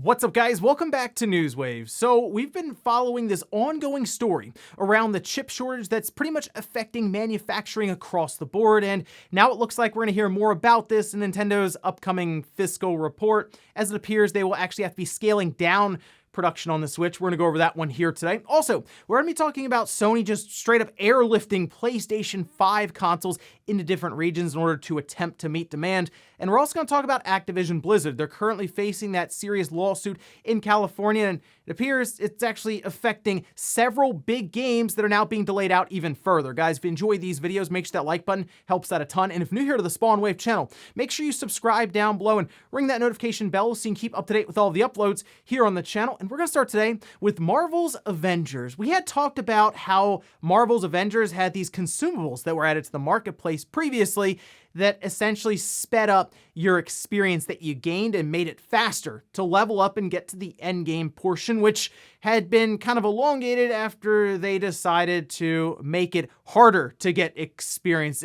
What's up, guys? Welcome back to Newswave. So we've been following this ongoing story around the chip shortage that's pretty much affecting manufacturing across the board, and now it looks like we're going to hear more about this in Nintendo's upcoming fiscal report, as it appears they will actually have to be scaling down production on the Switch. We're going to go over that one here today. Also, we're going to be talking about Sony just straight up airlifting PlayStation 5 consoles into different regions in order to attempt to meet demand. And we're also going to talk about Activision Blizzard. They're currently facing that serious lawsuit in California, and it appears it's actually affecting several big games that are now being delayed out even further. Guys, if you enjoy these videos, make sure that like button helps out a ton. And if you're new here to the Spawn Wave channel, make sure you subscribe down below and ring that notification bell so you can keep up to date with all of the uploads here on the channel. And we're going to start today with Marvel's Avengers. We had talked about how Marvel's Avengers had these consumables that were added to the marketplace previously that essentially sped up your experience that you gained and made it faster to level up and get to the end game portion, which had been kind of elongated after they decided to make it harder to get experience.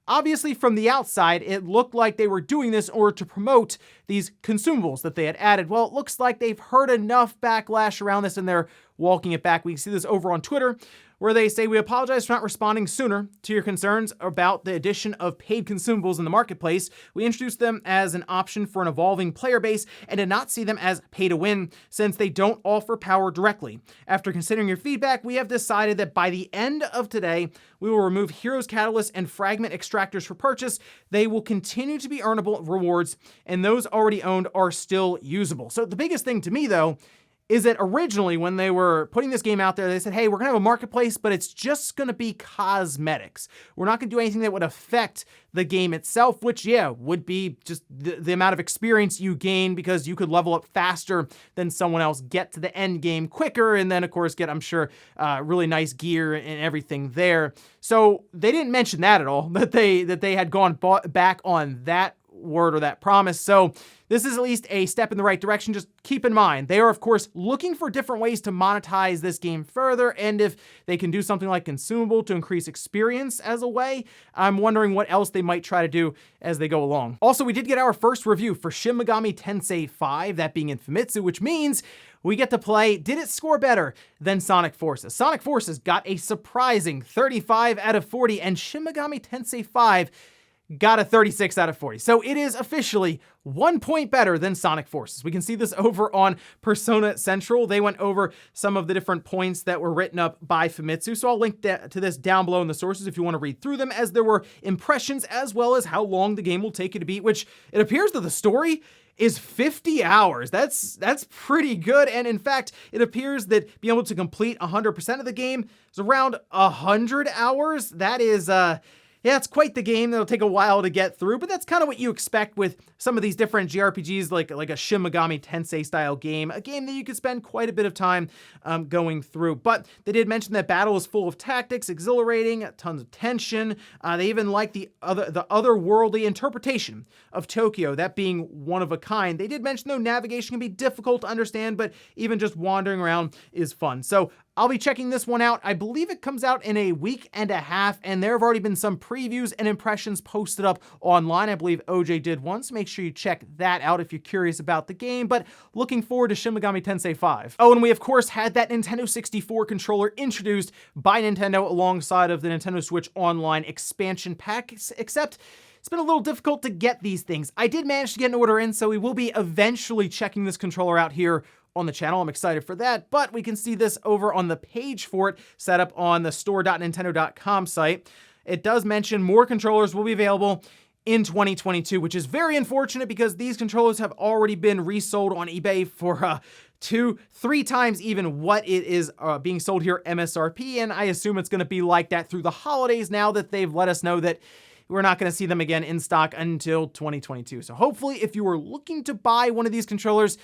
Obviously, from the outside, it looked like they were doing this in order to promote these consumables that they had added. Well, it looks like they've heard enough backlash around this and they're walking it back. We can see this over on Twitter, where they say, "We apologize for not responding sooner to your concerns about the addition of paid consumables in the marketplace. We introduced them as an option for an evolving player base and did not see them as pay to win since they don't offer power directly. After considering your feedback, we have decided that by the end of today, we will remove Heroes Catalyst and Fragment Extractors for purchase. They will continue to be earnable rewards, and those already owned are still usable." So the biggest thing to me, though, is that originally when they were putting this game out there, they said, hey, we're going to have a marketplace, but it's just going to be cosmetics. We're not going to do anything that would affect the game itself, which, yeah, would be just the amount of experience you gain because you could level up faster than someone else, get to the end game quicker, and then, of course, get, I'm sure, really nice gear and everything there. So they didn't mention that at all, that they had gone back on that word or that promise. So this is at least a step in the right direction. Just keep in mind, they are, of course, looking for different ways to monetize this game further, and if they can do something like consumable to increase experience as a way, I'm wondering what else they might try to do as they go along. Also, we did get our first review for Shin Megami Tensei 5, that being in Famitsu, which means we get to play, did it score better than Sonic Forces? Sonic Forces got a surprising 35 out of 40, and Shin Megami Tensei 5 got a 36 out of 40. So it is officially 1 point better than Sonic Forces. We can see this over on Persona Central. They went over some of the different points that were written up by Famitsu. So I'll link to this down below in the sources if you want to read through them, as there were impressions as well as how long the game will take you to beat, which it appears that the story is 50 hours. That's pretty good. And in fact, it appears that being able to complete 100% of the game is around 100 hours. That is, yeah, it's quite the game. That'll take a while to get through, but that's kind of what you expect with some of these different JRPGs, like a Shin Megami Tensei style game, a game that you could spend quite a bit of time going through. But they did mention that battle is full of tactics, exhilarating, tons of tension. They even like the otherworldly interpretation of Tokyo, that being one of a kind. They did mention, though, navigation can be difficult to understand, but even just wandering around is fun. So I'll be checking this one out. I believe it comes out in a week and a half, and there have already been some previews and impressions posted up online. I believe OJ did one, so make sure you check that out if you're curious about the game, but looking forward to Shin Megami Tensei 5. Oh, and we, of course, had that Nintendo 64 controller introduced by Nintendo alongside of the Nintendo Switch Online expansion pack, except it's been a little difficult to get these things. I did manage to get an order in, so we will be eventually checking this controller out here on the channel. I'm excited for that, but we can see this over on the page for it set up on the store.nintendo.com site. It does mention more controllers will be available in 2022, which is very unfortunate because these controllers have already been resold on eBay for 2-3 times even what it is being sold here MSRP, and I assume it's going to be like that through the holidays now that they've let us know that we're not going to see them again in stock until 2022. So hopefully, if you are looking to buy one of these controllers,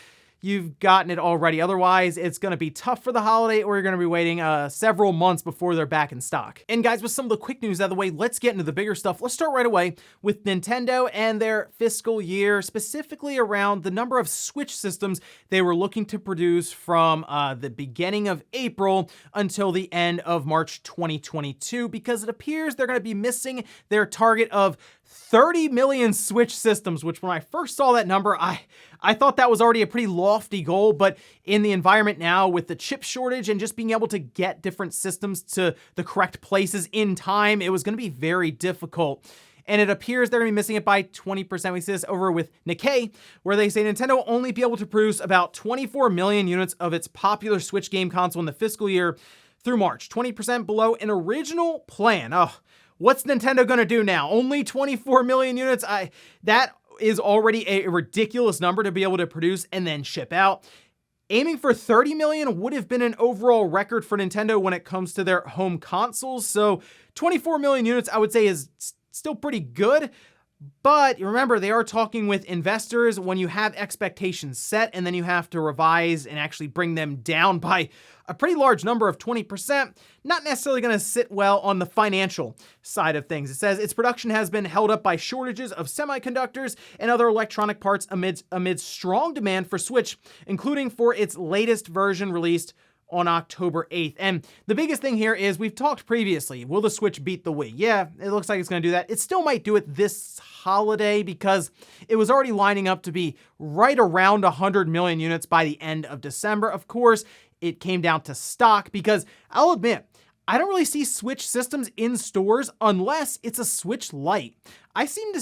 you've gotten it already. Otherwise, it's going to be tough for the holiday, or you're going to be waiting several months before they're back in stock. And guys, with some of the quick news out of the way, let's get into the bigger stuff. Let's start right away with Nintendo and their fiscal year, specifically around the number of Switch systems they were looking to produce from the beginning of April until the end of March 2022, because it appears they're going to be missing their target of 30 million Switch systems, which when I first saw that number, I thought that was already a pretty lofty goal, but in the environment now with the chip shortage and just being able to get different systems to the correct places in time, it was going to be very difficult. And it appears they're going to be missing it by 20%. We see this over with Nikkei, where they say Nintendo will only be able to produce about 24 million units of its popular Switch game console in the fiscal year through March, 20% below an original plan. Oh, what's Nintendo going to do now? Only 24 million units? That is already a ridiculous number to be able to produce and then ship out. Aiming for 30 million would have been an overall record for Nintendo when it comes to their home consoles. So 24 million units, I would say, is still pretty good. But remember, they are talking with investors. When you have expectations set and then you have to revise and actually bring them down by a pretty large number of 20%, not necessarily going to sit well on the financial side of things. It says its production has been held up by shortages of semiconductors and other electronic parts amid strong demand for Switch, including for its latest version released on October 8th. And the biggest thing here is we've talked previously, will the Switch beat the Wii? Yeah, it looks like it's going to do that. It still might do it this holiday because it was already lining up to be right around 100 million units by the end of December. Of course, it came down to stock because I'll admit, I don't really see Switch systems in stores unless it's a Switch Lite. I seem to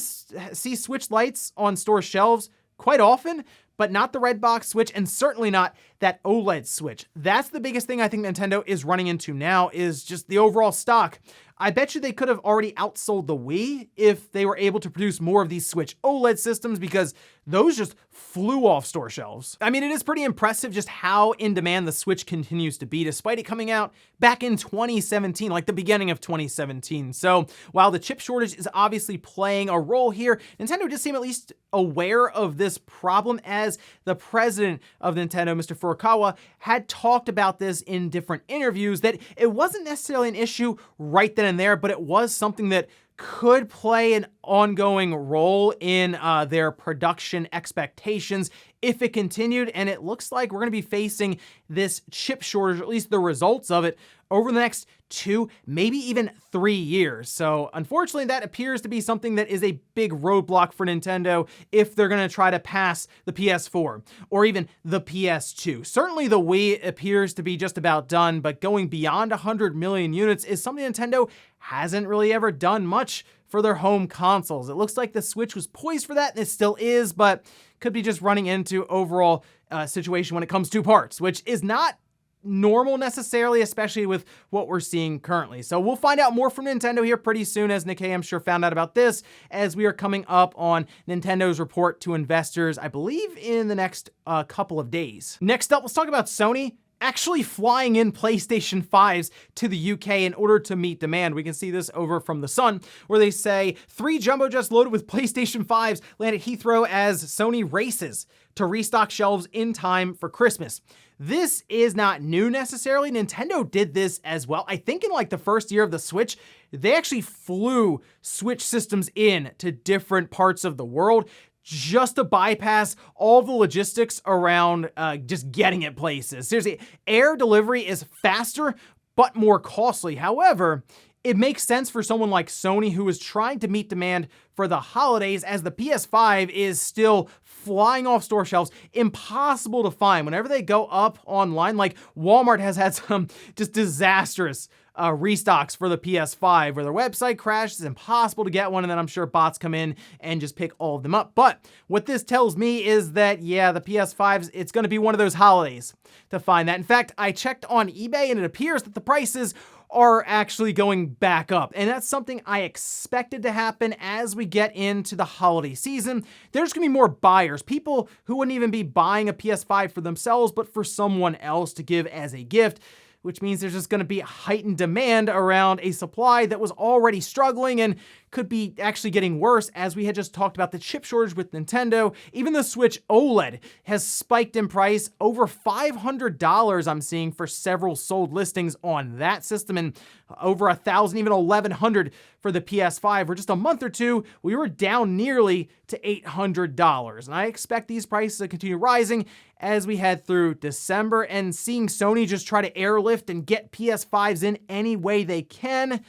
see Switch Lites on store shelves quite often, but not the red box Switch and certainly not that OLED Switch. That's the biggest thing I think Nintendo is running into now is just the overall stock. I bet you they could have already outsold the Wii if they were able to produce more of these Switch OLED systems because those just flew off store shelves. I mean, it is pretty impressive just how in demand the Switch continues to be despite it coming out back in 2017, like the beginning of 2017. So while the chip shortage is obviously playing a role here, Nintendo does seem at least aware of this problem as the president of Nintendo, Mr. Furukawa, had talked about this in different interviews that it wasn't necessarily an issue right then and there, but it was something that could play an ongoing role in their production expectations if it continued. And it looks like we're going to be facing this chip shortage, or at least the results of it, over the next 2, maybe even 3 years. So unfortunately, that appears to be something that is a big roadblock for Nintendo if they're going to try to pass the PS4 or even the PS2. Certainly the Wii appears to be just about done, but going beyond 100 million units is something Nintendo hasn't really ever done much for their home consoles. It looks like the Switch was poised for that, and it still is, but could be just running into overall situation when it comes to parts, which is not normal necessarily, especially with what we're seeing currently. So we'll find out more from Nintendo here pretty soon, as Nikkei, I'm sure, found out about this, as we are coming up on Nintendo's report to investors, I believe in the next couple of days. Next up, let's talk about Sony actually flying in PlayStation 5s to the UK in order to meet demand. We can see this over from The Sun, where they say 3 jumbo jets loaded with PlayStation 5s land at Heathrow as Sony races to restock shelves in time for Christmas. This is not new necessarily. Nintendo did this as well. I think in like the first year of the Switch, they actually flew Switch systems in to different parts of the world just to bypass all the logistics around just getting it places. Seriously, air delivery is faster, but more costly. However, it makes sense for someone like Sony who is trying to meet demand for the holidays, as the PS5 is still flying off store shelves, impossible to find. Whenever they go up online, like Walmart has had some just disastrous restocks for the PS5 where their website crashes, it's impossible to get one, and then I'm sure bots come in and just pick all of them up. But what this tells me is that, yeah, the PS5s, it's going to be one of those holidays to find that. In fact, I checked on eBay and it appears that the prices are actually going back up. And that's something I expected to happen as we get into the holiday season. There's gonna be more buyers, people who wouldn't even be buying a PS5 for themselves, but for someone else to give as a gift, which means there's just gonna be heightened demand around a supply that was already struggling and could be actually getting worse, as we had just talked about the chip shortage with Nintendo. Even the Switch OLED has spiked in price, over $500 I'm seeing for several sold listings on that system, and over 1,000, even 1,100 for the PS5. For just a month or two, we were down nearly to $800. And I expect these prices to continue rising as we head through December, and seeing Sony just try to airlift and get PS5s in any way they can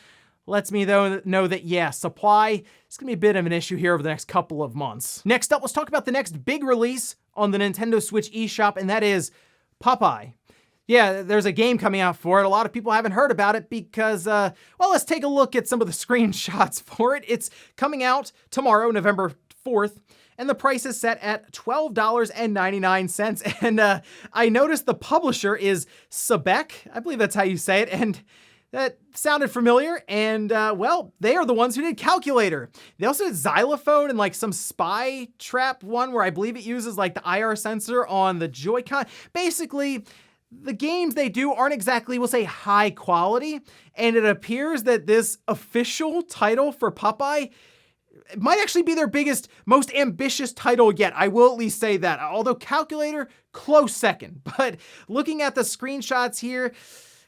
lets me know that, yeah, supply is going to be a bit of an issue here over the next couple of months. Next up, let's talk about the next big release on the Nintendo Switch eShop, and that is Popeye. Yeah, there's a game coming out for it. A lot of people haven't heard about it because, well, let's take a look at some of the screenshots for it. It's coming out tomorrow, November 4th, and the price is set at $12.99. And I noticed the publisher is Sebek. I believe that's how you say it. And that sounded familiar. And, well, they are the ones who did Calculator. They also did Xylophone and like some spy trap one where I believe it uses like the IR sensor on the Joy-Con. Basically, the games they do aren't exactly, we'll say, high quality, and it appears that this official title for Popeye might actually be their biggest, most ambitious title yet. I will at least say that, although Calculator, close second. But looking at the screenshots here,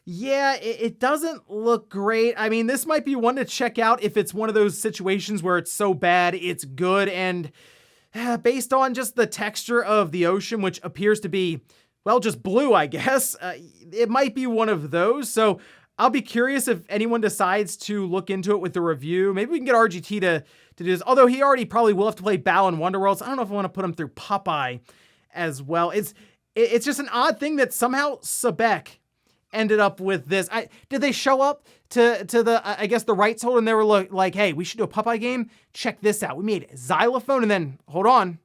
yeah, it doesn't look great. I mean, this might be one to check out if it's one of those situations where it's so bad, it's good, and based on just the texture of the ocean, which appears to be, well, just blue, I guess. It might be one of those. So I'll be curious if anyone decides to look into it with the review. Maybe we can get RGT to do this. Although he already probably will have to play Balan Wonderworld. So I don't know if I want to put him through Popeye as well. It's just an odd thing that somehow Sebek ended up with this. Did they show up to the, I guess, the rights holder and they were like, hey, we should do a Popeye game? Check this out. We made Xylophone and then, hold on,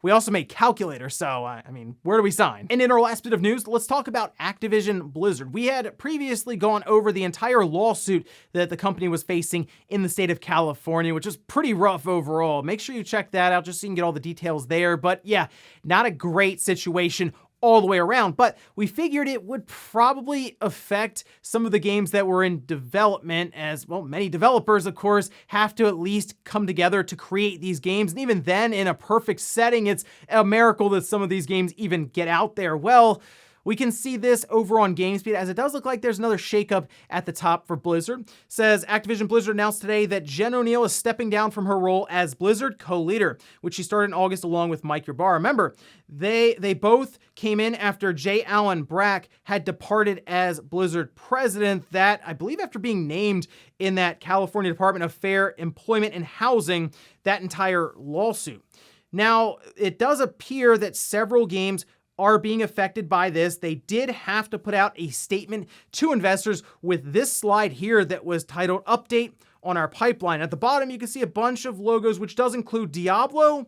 we also made Calculator, so, I mean, where do we sign? And in our last bit of news, let's talk about Activision Blizzard. We had previously gone over the entire lawsuit that the company was facing in the state of California, which is pretty rough overall. Make sure you check that out just so you can get all the details there. But yeah, not a great situation all the way around, but we figured it would probably affect some of the games that were in development, as well, many developers, of course, have to at least come together to create these games. And even then, in a perfect setting, it's a miracle that some of these games even get out there. Well, we can see this over on GameSpeed, as it does look like there's another shakeup at the top for Blizzard. Says Activision Blizzard announced today that Jen O'Neill is stepping down from her role as Blizzard co-leader, which she started in August along with Mike Ybarra. Remember, they both came in after J. Allen Brack had departed as Blizzard president. That, I believe, after being named in that California Department of Fair Employment and Housing, that entire lawsuit. Now, it does appear that several games are being affected by this. They did have to put out a statement to investors with this slide here that was titled Update on Our Pipeline. At the bottom, you can see a bunch of logos, which does include Diablo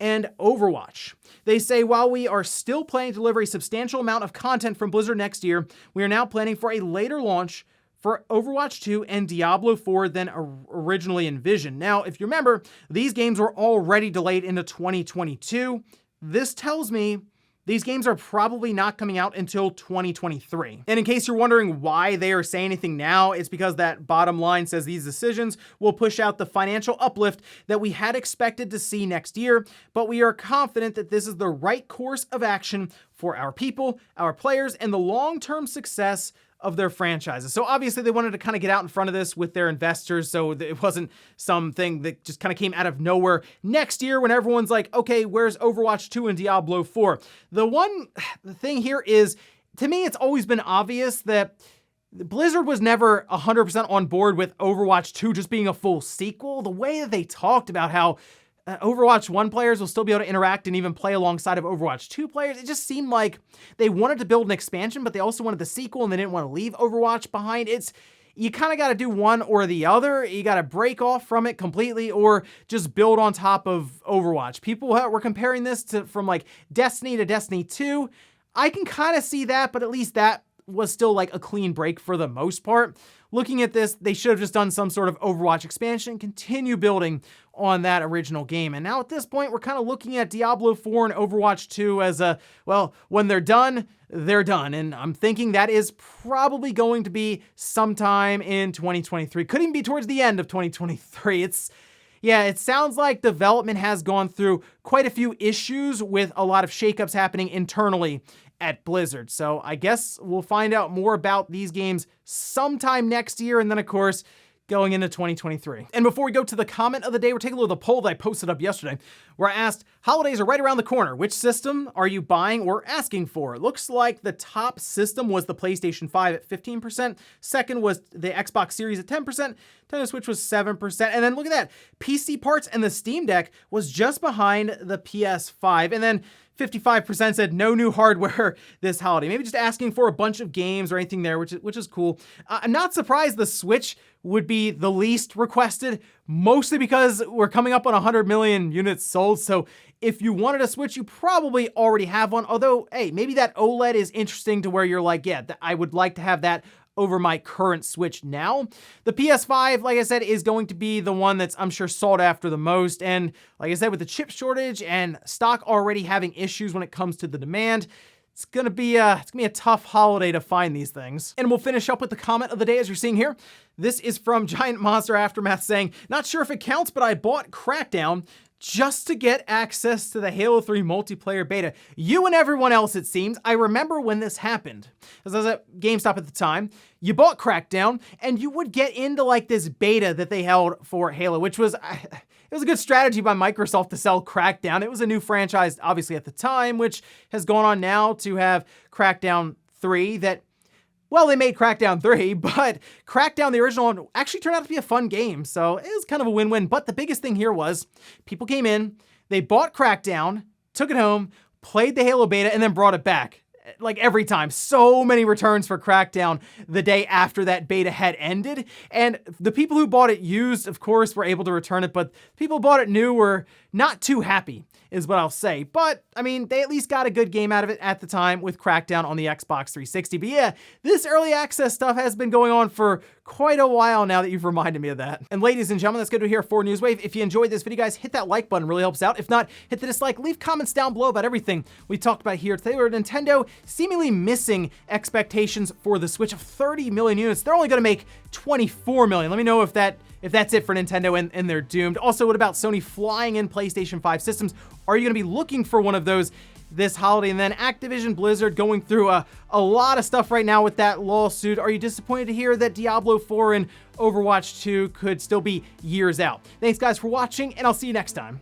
and Overwatch. They say, while we are still planning to deliver a substantial amount of content from Blizzard next year, we are now planning for a later launch for Overwatch 2 and Diablo 4 than originally envisioned. Now, if you remember, these games were already delayed into 2022. This tells me these games are probably not coming out until 2023. And in case you're wondering why they are saying anything now, it's because that bottom line says these decisions will push out the financial uplift that we had expected to see next year, but we are confident that this is the right course of action for our people, our players, and the long-term success of their franchises. So obviously they wanted to kind of get out in front of this with their investors, so it wasn't something that just kind of came out of nowhere next year when everyone's like, okay, where's Overwatch 2 and Diablo 4? The thing here is, to me, it's always been obvious that Blizzard was never 100% on board with Overwatch 2 just being a full sequel. The way that they talked about how Overwatch 1 players will still be able to interact and even play alongside of Overwatch 2 players. It just seemed like they wanted to build an expansion, but they also wanted the sequel and they didn't want to leave Overwatch behind. You kind of got to do one or the other. You got to break off from it completely or just build on top of Overwatch. People were comparing this from like Destiny to Destiny 2. I can kind of see that, but at least that was still like a clean break for the most part. Looking at this, they should have just done some sort of Overwatch expansion, continue building on that original game. And now at this point, we're kind of looking at Diablo 4 and Overwatch 2 as well, when they're done, they're done. And I'm thinking that is probably going to be sometime in 2023. Could even be towards the end of 2023. It sounds like development has gone through quite a few issues with a lot of shakeups happening internally at Blizzard. So I guess we'll find out more about these games sometime next year. And then, of course, going into 2023. And before we go to the comment of the day, we're taking a look at the poll that I posted up yesterday, where I asked, holidays are right around the corner. Which system are you buying or asking for? It looks like the top system was the PlayStation 5 at 15%. Second was the Xbox Series at 10%. Nintendo Switch was 7%. And then look at that. PC parts and the Steam Deck was just behind the PS5. And then 55% said no new hardware this holiday. Maybe just asking for a bunch of games or anything there, which is cool. I'm not surprised the Switch would be the least requested, mostly because we're coming up on 100 million units sold. So if you wanted a Switch, you probably already have one. Although, hey, maybe that OLED is interesting to where you're like, yeah, I would like to have that over my current Switch now. The PS5, like I said, is going to be the one that's, I'm sure, sought after the most. And like I said, with the chip shortage and stock already having issues when it comes to the demand, it's gonna be a tough holiday to find these things. And we'll finish up with the comment of the day, as you're seeing here. This is from Giant Monster Aftermath saying, not sure if it counts, but I bought Crackdown just to get access to the Halo 3 multiplayer beta. You and everyone else, it seems. I remember when this happened, because I was at GameStop at the time. You bought Crackdown, and you would get into like this beta that they held for Halo, which was, it was a good strategy by Microsoft to sell Crackdown. It was a new franchise, obviously, at the time, which has gone on now to have Crackdown 3 that, well, they made Crackdown 3, but Crackdown, the original one, actually turned out to be a fun game. So it was kind of a win-win. But the biggest thing here was people came in, they bought Crackdown, took it home, played the Halo beta, and then brought it back. Like every time. So many returns for Crackdown the day after that beta had ended. And the people who bought it used, of course, were able to return it, but people who bought it new were not too happy, is what I'll say. But, I mean, they at least got a good game out of it at the time with Crackdown on the Xbox 360. But yeah, this early access stuff has been going on for quite a while now that you've reminded me of that. And ladies and gentlemen, that's good to hear for Newswave. If you enjoyed this video, guys, hit that like button, really helps out. If not, hit the dislike, leave comments down below about everything we talked about here today, where Nintendo seemingly missing expectations for the Switch of 30 million units. They're only gonna make 24 million. Let me know if that's it for Nintendo and they're doomed. Also, what about Sony flying in PlayStation 5 systems? Are you gonna be looking for one of those this holiday? And then Activision Blizzard going through a lot of stuff right now with that lawsuit. Are you disappointed to hear that Diablo 4 and Overwatch 2 could still be years out? Thanks guys for watching, and I'll see you next time.